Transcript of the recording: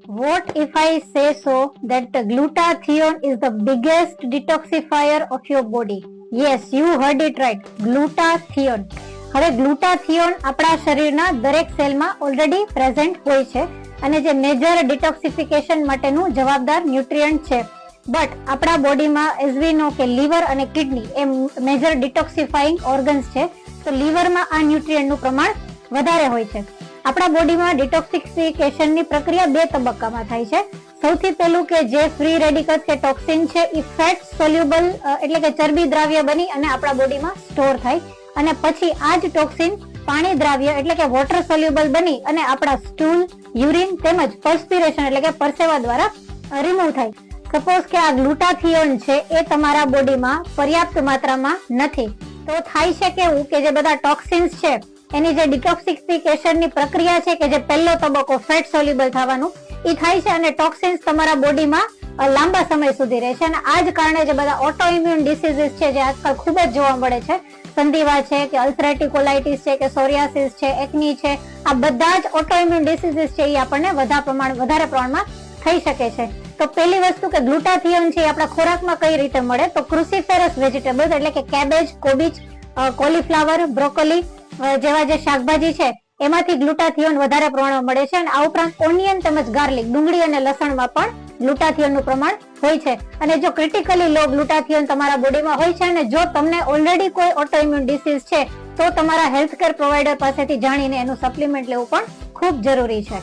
What if I say so that glutathione is the biggest detoxifier of your body? Yes, you heard it right. Glutathione. હવે ગ્લુટાથિયોન આપણા શરીરના દરેક સેલમાં already present હોય છે અને જે મેજર ડિટોક્સિફિકેશન માટેનું જવાબદાર ન્યુટ્રિયન્ટ છે. બટ આપણા બોડીમાં એઝ વી નો કે લીવર અને કિડની એ મેજર ડિટોક્સિફાઈંગ ઓર્ગન્સ છે, તો લીવરમાં આ ન્યુટ્રિયન્ટનું પ્રમાણ વધારે હોય છે. આપણા બોડીમાં ડિટોક્સિફિકેશનની પ્રક્રિયા બે તબક્કામાં થાય છે. સૌથી પહેલું કે જે ફ્રી રેડિકલ્સ કે ટોક્સિન છે એ ફેટ સોલ્યુબલ એટલે કે ચરબી દ્રાવ્ય બની અને આપણા બોડીમાં સ્ટોર થાય, અને પછી આ જ ટોક્સિન પાણી દ્રાવ્ય એટલે કે વોટર સોલ્યુબલ બની અને આપણા સ્ટૂલ, યુરિન તેમજ પર્સ્પિરેશન એટલે કે પરસેવા દ્વારા રિમૂવ થાય. સપોઝ કે આ ગ્લુટાથિયોન છે એ તમારા બોડીમાં પર્યાપ્ત માત્રામાં નથી, તો થાય છે કેવું કે જે બધા ટોક્સિન્સ છે એની જે ડિટોક્સિફિકેશનની પ્રક્રિયા છે કે જે પહેલો તબક્કો ફેટ સોલ્યુબલ થવાનું એ થાય છે અને ટોક્સિન્સ તમારા બોડીમાં લાંબા સમય સુધી રહે છે. અને આ જ કારણે જે બધા ઓટો ઇમ્યુન ડિસીઝીસ છે જે આજકાલ ખૂબ જ જોવા મળે છે, સંધિવા છે કે અલ્સરેટિવ કોલાઇટિસ છે કે સોરિયાસિસ છે, એકની છે, આ બધા જ ઓટો ઇમ્યુન ડિસીઝીસ છે એ આપણને વધારે પ્રમાણમાં થઈ શકે છે. તો પહેલી વસ્તુ કે ગ્લુટાથિયોન છે એ આપણા ખોરાકમાં કઈ રીતે મળે, તો ક્રુસિફેરસ વેજીટેબલ્સ એટલે કે કેબેજ, કોબીજ, કોલીફ્લાવર, બ્રોકોલી જેવા જે શાકભાજી છે એમાંથી ગ્લુટાથિયોન વધારે પ્રમાણમાં મળે છે. અને આ ઉપરાંત ઓનિયન તેમજ ગાર્લિક, ડુંગળી અને લસણમાં પણ ગ્લુટાથિયોનનું પ્રમાણ હોય છે. અને જો ક્રિટિકલી લો ગ્લુટાથિયોન તમારા બોડીમાં હોય છે અને જો તમને ઓલરેડી કોઈ ઓટો ઇમ્યુન ડિસીઝ છે તો તમારા હેલ્થ કેર પ્રોવાઈડર પાસેથી જાણીને એનું સપ્લિમેન્ટ લેવું પણ ખૂબ જરૂરી છે.